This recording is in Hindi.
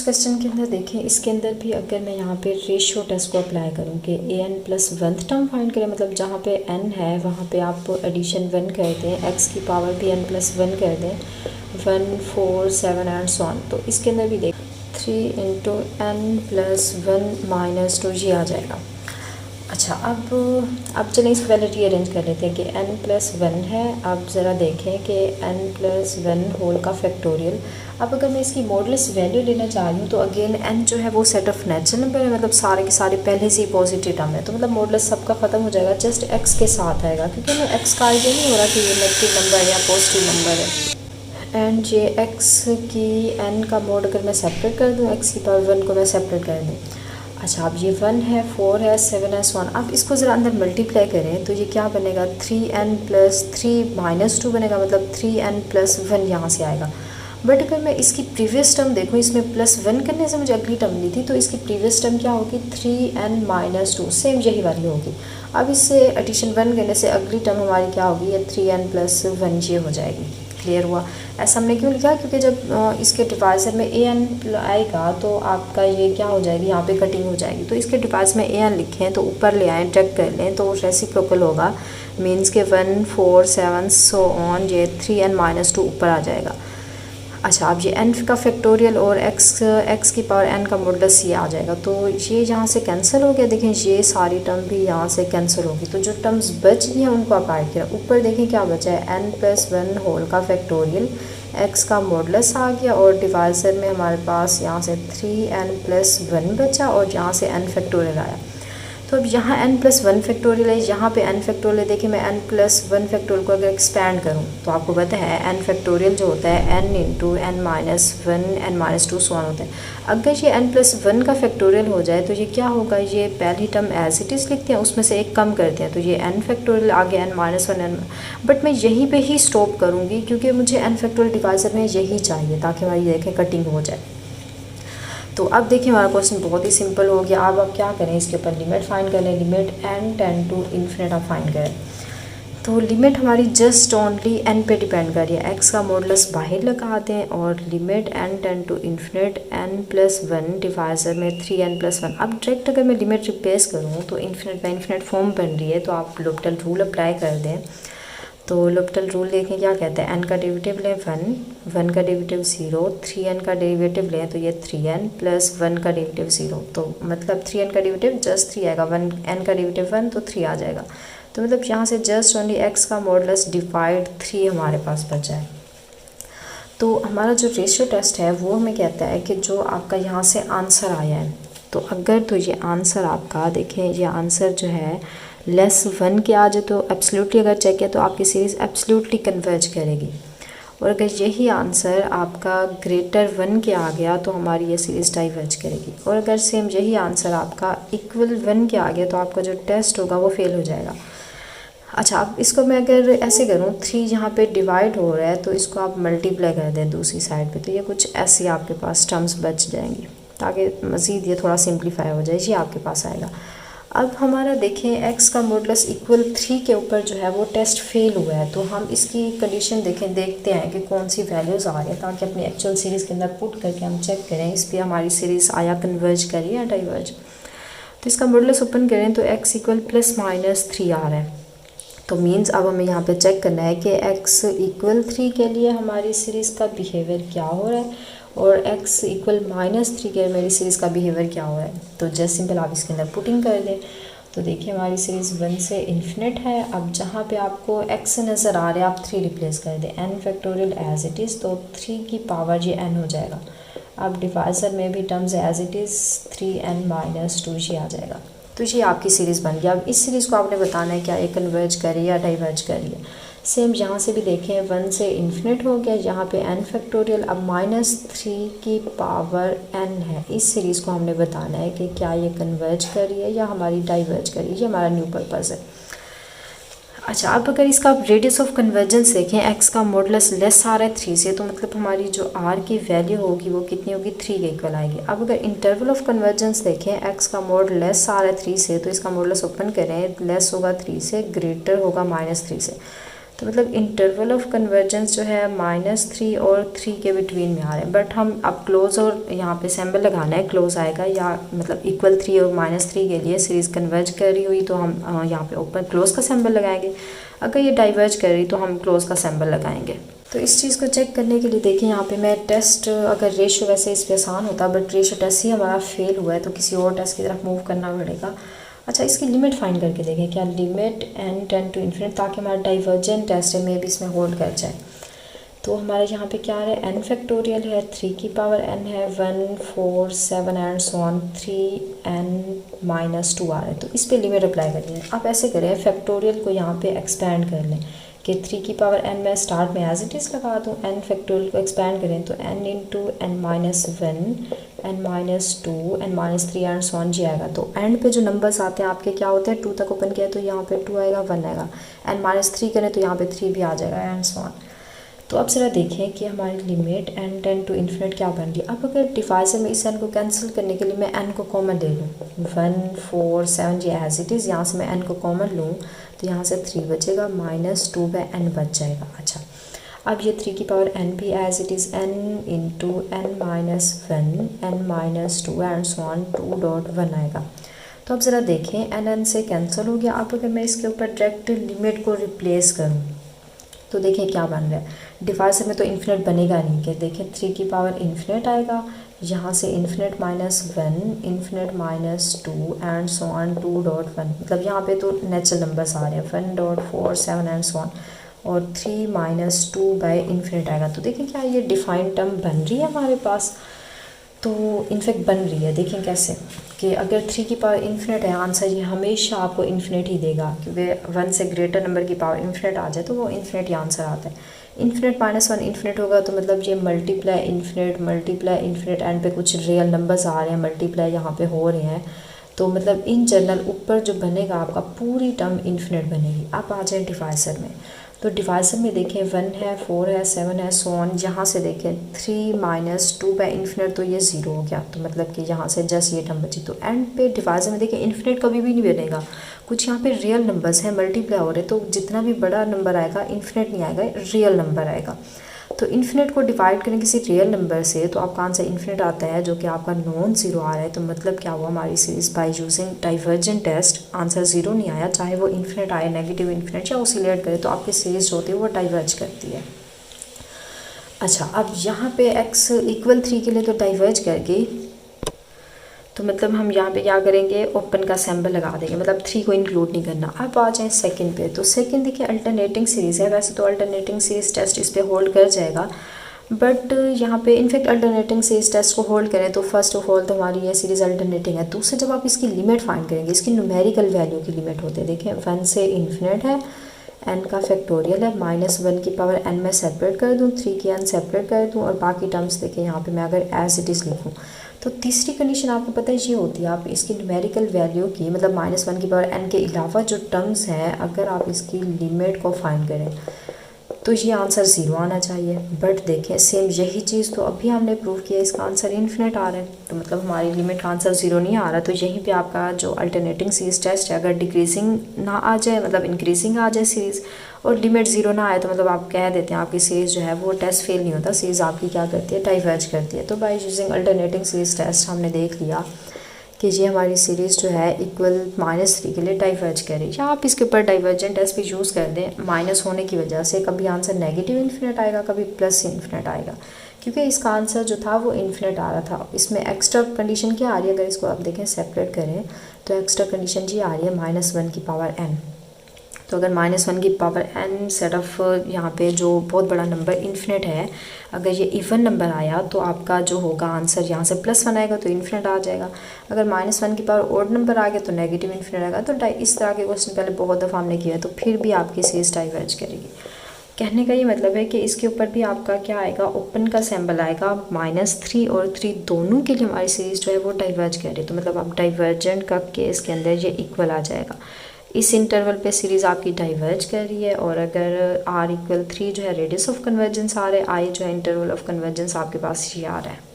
नेक्स्ट क्वेश्चन के अंदर देखें, इसके अंदर भी अगर मैं यहाँ पे रेशियो टेस्ट को अप्लाई करूँ कि an plus 1th term find करें, मतलब जहाँ पे n है वहाँ पे आप एडिशन 1 कर दें, x की पावर भी n प्लस 1 कर दें, 1 4 7 एंड सो ऑन। तो इसके अंदर भी देख 3 इंटू n प्लस 1 माइनस 2 ये आ जाएगा। अच्छा, अब चलें इसको पहले रीअरेंज कर लेते हैं कि n प्लस 1 है। अब ज़रा देखें कि n प्लस 1 होल का फैक्टोरियल। अब अगर मैं इसकी मॉडुलस वैल्यू लेना चाह रही हूँ तो अगेन n जो है वो सेट ऑफ नेचुरल नंबर है, मतलब सारे के सारे पहले से ही पॉजिटिव टर्म है, तो मतलब मॉडुलस सबका ख़त्म हो जाएगा, जस्ट x के साथ आएगा, क्योंकि हमें x का आइडिया नहीं हो रहा कि ये नेगेटिव नंबर है या पॉजिटिव नंबर है। एंड ये x की n का मोड अगर मैं सेपरेट कर दूँ, x की पावर 1 को मैं सेपरेट कर दूँ। अच्छा, अब ये 1 है, 4 है, 7 है, 1। अब इसको ज़रा अंदर मल्टीप्लाई करें तो ये क्या बनेगा, 3n प्लस 3 माइनस 2 बनेगा, मतलब 3n प्लस 1 यहाँ से आएगा। बट अगर मैं इसकी प्रीवियस टर्म देखूँ, इसमें प्लस 1 करने से मुझे अगली टर्म ली थी, तो इसकी प्रीवियस टर्म क्या होगी, 3n माइनस 2, सेम यही वाली होगी। अब इससे एडिशन 1 करने से अगली टर्म हमारी क्या होगी, ये 3n प्लस 1 ये हो जाएगी। क्लियर हुआ? ऐसा हमने क्यों लिखा, क्योंकि जब इसके डिवाइज़र में an आएगा तो आपका ये क्या हो जाएगी, यहाँ पे कटिंग हो जाएगी। तो इसके डिवाइस में an लिखें तो ऊपर ले आएँ, चेक कर लें तो रेसिप्रोकल होगा, मीन्स के 1 4 7 सो ऑन, ये 3n माइनस 2 ऊपर आ जाएगा। अच्छा, अब ये n का फैक्टोरियल और x की पावर n का मॉडुलस ये आ जाएगा, तो ये यहाँ से कैंसिल हो गया। देखें ये सारी टर्म भी यहाँ से कैंसिल होगी, तो जो टर्म्स बच गई हैं उनको आप ऐड करें। ऊपर देखें क्या बचा है, n प्लस 1 होल का फैक्टोरियल, x का मॉडुलस आ गया, और डिवाइज़र में हमारे पास यहाँ से 3n प्लस 1 बचा और यहाँ से n फैक्टोरियल आया। तो अब यहाँ n प्लस 1 फैक्टोरियल है, यहाँ पे n फैक्टोरियल है। देखिए मैं n प्लस 1 फैक्टोरियल को अगर एक्सपैंड करूँ तो आपको पता है n फैक्टोरियल जो होता है n into n minus 1 n minus 2 so on होता है। अगर ये n प्लस 1 का फैक्टोरियल हो जाए तो ये क्या होगा, ये पहली टर्म एज इट इज़ लिखते हैं, उसमें से एक कम करते हैं, तो ये n फैक्टोरियल आ गया n माइनस 1 n। बट मैं यहीं पर ही स्टॉप करूँगी क्योंकि मुझे n फैक्टोरियल डिवाइज़र में यही चाहिए ताकि हमारी देखें कटिंग हो जाए। तो अब देखिए हमारा क्वेश्चन बहुत ही सिंपल हो गया। अब आप क्या करें, इसके ऊपर लिमिट फाइंड कर लें, limit n tend to infinite आप फाइंड करें। तो लिमिट हमारी जस्ट ओनली n पे डिपेंड कर रही है, x का मॉडुलस बाहर लगा दें और limit n tend to infinite n plus 1 divisor में 3n प्लस 1। अब डायरेक्ट अगर मैं लिमिट रिप्लेस करूँ तो इन्फिनिट बाई इन्फिनिट फॉर्म बन रही है, तो आप लोपिटल रूल अप्लाई कर दें। तो लोपिटल रूल देखें क्या कहता है, n का डेरिवेटिव लें 1, 1 का डेरिवेटिव 0, 3n का डेरिवेटिव लें तो ये 3n प्लस 1 का डेरिवेटिव 0, तो मतलब 3n का डेरिवेटिव जस्ट 3 आएगा, 1n का डेरिवेटिव 1 तो 3 आ जाएगा। तो मतलब यहाँ से जस्ट ओनली x का मॉडुलस डिवाइड 3 हमारे पास बचा है। तो हमारा जो रेशियो टेस्ट है वो हमें कहता है कि जो आपका यहाँ से आंसर आया है, तो अगर तो ये आंसर आपका देखें, ये आंसर जो है लेस 1 के आ जाए तो एब्सोल्युटली अगर चेक किया तो आपकी सीरीज़ एब्सोल्युटली कन्वर्ज करेगी, और अगर यही आंसर आपका ग्रेटर 1 के आ गया तो हमारी ये सीरीज़ डाइवर्ज करेगी, और अगर सेम यही आंसर आपका इक्वल 1 के आ गया तो आपका जो टेस्ट होगा वो फेल हो जाएगा। अच्छा, अब इसको मैं अगर ऐसे करूँ, 3 यहाँ पे डिवाइड हो रहा है तो इसको आप मल्टीप्लाई कर दें दूसरी साइड पे, तो ये कुछ ऐसी आपके पास टर्म्स बच जाएंगी, ताकि मज़ीद ये थोड़ा सिंप्लीफाई हो जाए, ये आपके पास आएगा। अब हमारा देखें x का मॉडुलस इक्वल 3 के ऊपर जो है वो टेस्ट फेल हुआ है, तो हम इसकी कंडीशन देखते हैं कि कौन सी वैल्यूज़ आ रही है, ताकि अपनी एक्चुअल सीरीज़ के अंदर पुट करके हम चेक करें इस पर हमारी सीरीज़ आया कन्वर्ज करी या डाइवर्ज। तो इसका मॉडुलस ओपन करें तो x इक्वल प्लस माइनस 3 आ रहा है, तो मीन्स अब हमें यहाँ पे चेक करना है कि x इक्वल 3 के लिए हमारी सीरीज़ का बिहेवियर क्या हो रहा है और x इक्वल माइनस 3 के मेरी सीरीज़ का बिहेवियर क्या हो रहा है। तो जस्ट सिंपल आप इसके अंदर पुटिंग कर दें, तो देखिए हमारी सीरीज़ 1 से इन्फिनिट है। अब जहाँ पे आपको x नज़र आ रहा है आप 3 रिप्लेस कर दें, n factorial as it is, तो 3 की पावर ये n हो जाएगा। अब डिवाइज़र में भी terms as it is 3n minus 2 ये आ जाएगा, तो ये आपकी सीरीज़ बन गया। अब इस सीरीज़ को आपने बताना है क्या ये कन्वर्ज करी या डाइवर्ज करी है। सेम यहाँ से भी देखें, 1 से इन्फिनिट हो गया, यहाँ पे n फैक्टोरियल, अब माइनस 3 की पावर n है। इस सीरीज़ को हमने बताना है कि क्या ये कन्वर्ज करी है या हमारी डाइवर्ज करी है, ये हमारा न्यू पर्पज़ है। अच्छा, अब अगर इसका रेडियस ऑफ कन्वर्जेंस देखें, x का मॉडुलस लेस आ रहा है 3 से, तो मतलब हमारी जो r की वैल्यू होगी वो कितनी होगी, 3 के इक्वल आएगी। अब अगर इंटरवल ऑफ कन्वर्जेंस देखें, x का मॉड लेस आ रहा है 3 से, तो इसका मॉडुलस ओपन करें, लेस होगा 3 से, ग्रेटर होगा माइनस 3 से, तो मतलब इंटरवल ऑफ कन्वर्जेंस जो है -3 और 3 के बिटवीन में आ रहे हैं। बट हम अब क्लोज और यहाँ पे सिंबल लगाना है, क्लोज आएगा या मतलब इक्वल 3 और -3 के लिए सीरीज़ कन्वर्ज कर रही हुई तो हम यहाँ पे ओपन क्लोज का सिंबल लगाएंगे। अगर ये डाइवर्ज कर रही तो हम क्लोज का सिंबल लगाएंगे। तो इस चीज़ को चेक करने के लिए देखिए यहाँ पे मैं टेस्ट, अगर रेशो वैसे इस पर आसान होता बट रेशो टेस्ट ही हमारा फेल हुआ है तो किसी और टेस्ट की तरफ मूव करना पड़ेगा। अच्छा, इसकी लिमिट फाइंड करके देखें क्या limit n tend to infinite, ताकि हमारा डाइवर्जेंट टेस्ट है में भी इसमें होल्ड कर जाए। तो हमारे यहाँ पे क्या है, n फैक्टोरियल है, 3 की पावर n है, 1 4 7 एंड सो ऑन 3n-2 आ रहा है। तो इस पे लिमिट अप्लाई करिए। आप ऐसे करें फैक्टोरियल को यहाँ पे एक्सपैंड कर लें कि 3 की पावर n मैं स्टार्ट में एज इट इज़ लगा दूँ, n फैक्टोरियल को एक्सपैंड करें तो n into n-1 n-2 n-3 and so on जी आएगा। तो एंड पे जो नंबर्स आते हैं आपके क्या होते हैं, 2 तक ओपन किया तो यहाँ पे 2 आएगा, 1 आएगा, n-3 करें तो यहाँ पे 3 भी आ जाएगा एंड सो ऑन। तो अब ज़रा देखें कि हमारी limit n tend to infinite क्या बन रही है। अब अगर डिवाइजर में इस n को कैंसिल करने के लिए मैं n को कॉमन ले लूँ, 1 4 7 ये एज इट इज़, यहाँ से मैं n को कॉमन लूँ तो यहाँ से 3 बचेगा, -2/n बच जाएगा। अच्छा, अब ये 3 की पावर n भी as it is n into n-1 n-2 and so on 2.1 आएगा। तो अब ज़रा देखें n से कैंसिल हो गया। अब अगर मैं इसके ऊपर डायरेक्ट लिमिट को रिप्लेस करूँ तो देखें क्या बन रहा है। डिवाइजर में तो इन्फिनिट बनेगा नहीं, कि देखें 3 की पावर इन्फिनिट आएगा, यहाँ से infinite -1 infinite -2 and so on 2.1, मतलब यहाँ पे तो नेचुरल नंबर्स आ रहे हैं 1.47 एंड सो ऑन, और 3 -2 बाय इन्फिनिट आएगा। तो देखें क्या ये डिफाइंड टर्म बन रही है हमारे पास, तो इनफेक्ट बन रही है। देखें कैसे कि अगर 3 की पावर इन्फिनिट है, आंसर ये हमेशा आपको इन्फिनिट ही देगा, क्योंकि 1 से ग्रेटर नंबर की पावर इन्फिनिट आ जाए तो वो इन्फिनिट ही आंसर आता है। इन्फिनिट -1 इन्फिनिट होगा तो मतलब ये मल्टीप्लाई इन्फिनिट एंड पे कुछ रियल नंबर्स आ रहे हैं, मल्टीप्लाई यहाँ पे हो रहे हैं, तो मतलब इन जनरल ऊपर जो बनेगा आपका पूरी टर्म इन्फिनिट बनेगी। आप आ जाए डिवाइजर में, तो डिवाइजर में देखें 1 है 4 है 7 है सो ऑन, यहाँ से देखें 3 -2 बाय इन्फिनिट तो ये 0 हो गया, तो मतलब कि यहाँ से जस्ट ये टर्म बची। तो एंड पे डिवाइजर में देखें इन्फिनिट कभी भी नहीं बनेगा, कुछ यहाँ पे रियल नंबर्स हैं मल्टीप्लाई हो रहे, तो जितना भी बड़ा नंबर आएगा इन्फिनिट नहीं आएगा, रियल नंबर आएगा। तो इन्फिनिट को डिवाइड करें किसी रियल नंबर से तो आपका आंसर इन्फिनिट आता है, जो कि आपका नॉन ज़ीरो आ रहा है। तो मतलब क्या हुआ, हमारी series by using divergent test answer zero नहीं आया, चाहे वो इन्फिनिट आए, नेगेटिव इन्फिनिट या ऑसिलेट करे, तो आपकी सीरीज़ होती है वो डाइवर्ज करती है। अच्छा, अब यहाँ पे x = 3 के लिए तो डाइवर्ज कर गई, तो मतलब हम यहाँ पे क्या करेंगे, ओपन का सिंबल लगा देंगे, मतलब 3 को इंक्लूड नहीं करना। अब आ जाए सेकंड पे, तो सेकंड देखिए अल्टरनेटिंग सीरीज़ है, वैसे तो अल्टरनेटिंग सीरीज़ टेस्ट इस पे होल्ड कर जाएगा, बट यहाँ पे इनफेक्ट अल्टरनेटिंग सीरीज़ टेस्ट को होल्ड करें तो फर्स्ट ऑफ ऑल तो हमारी ये सीरीज़ अल्टरनेटिंग है। दूसरे जब आप इसकी लिमिट फाइंड करेंगे, इसकी न्यूमेरिकल वैल्यू की लिमिट होती है, देखें 1 से इन्फिनिट है, n का फैक्टोरियल है, -1 की पावर n में सेपरेट कर दूँ, 3 की n सेपरेट कर दूँ, और बाकी टर्म्स देखें यहाँ पे मैं अगर एज इट इज़ लिखूँ तो तीसरी कंडीशन आपको पता है ये होती है, आप इसकी न्यूमेरिकल वैल्यू की मतलब -1 की पावर n के अलावा जो टर्म्स हैं अगर आप इसकी लिमिट को फाइंड करें तो ये आंसर 0 आना चाहिए। बट देखें सेम यही चीज़ तो अभी हमने प्रूव किया, इसका आंसर इन्फिनिट आ रहा है, तो मतलब हमारी लिमिट का आंसर 0 नहीं आ रहा। तो यहीं पे आपका जो अल्टरनेटिंग सीरीज़ टेस्ट है, अगर डिक्रीजिंग ना आ जाए मतलब इंक्रीजिंग आ जाए सीरीज़, और लिमिट 0 ना आए तो मतलब आप कह देते हैं आपकी सीरीज़ जो है वो टेस्ट फेल नहीं होता, सीरीज़ आपकी क्या करती है, डाइवर्ज करती है। तो by using alternating series test हमने देख लिया कि ये हमारी सीरीज़ जो है इक्वल -3 के लिए डाइवर्ज करे, या आप इसके ऊपर डाइवर्जेंट टेस्ट भी यूज़ कर दें। माइनस होने की वजह से कभी आंसर नेगेटिव इन्फिनिट आएगा, कभी प्लस इन्फिनिट आएगा, क्योंकि इसका आंसर जो था वो इन्फिनिट आ रहा था। इसमें एक्स्ट्रा कंडीशन क्या आ रही है, अगर इसको आप देखें सेपरेट करें तो एक्स्ट्रा कंडीशन जी आ रही है -1 की पावर n। तो अगर -1 की पावर n सेट ऑफ यहाँ पे जो बहुत बड़ा नंबर इन्फिनिट है, अगर ये इवन नंबर आया तो आपका जो होगा आंसर यहाँ से +1 आएगा तो इन्फिनिट आ जाएगा। अगर -1 की पावर ऑड नंबर आ गया तो नेगेटिव इन्फिनिट आएगा। तो इस तरह के क्वेश्चन पहले बहुत दफ़ा हमने किया है, तो फिर भी आपकी सीरीज़ डाइवर्ज करेगी। कहने का ये मतलब है कि इसके ऊपर भी आपका क्या आएगा, ओपन का सिंबल आएगा, -3 और 3 दोनों के लिए हमारी सीरीज़ जो है वो डाइवर्ज करे, तो मतलब आप डाइवर्जेंट का केस के अंदर ये इक्वल आ जाएगा। इस इंटरवल पे सीरीज़ आपकी डाइवर्ज कर रही है, और अगर r = 3 जो है रेडियस ऑफ कन्वर्जेंस आ रहा है, i जो है इंटरवल ऑफ कन्वर्जेंस आपके पास ये आ रहा है।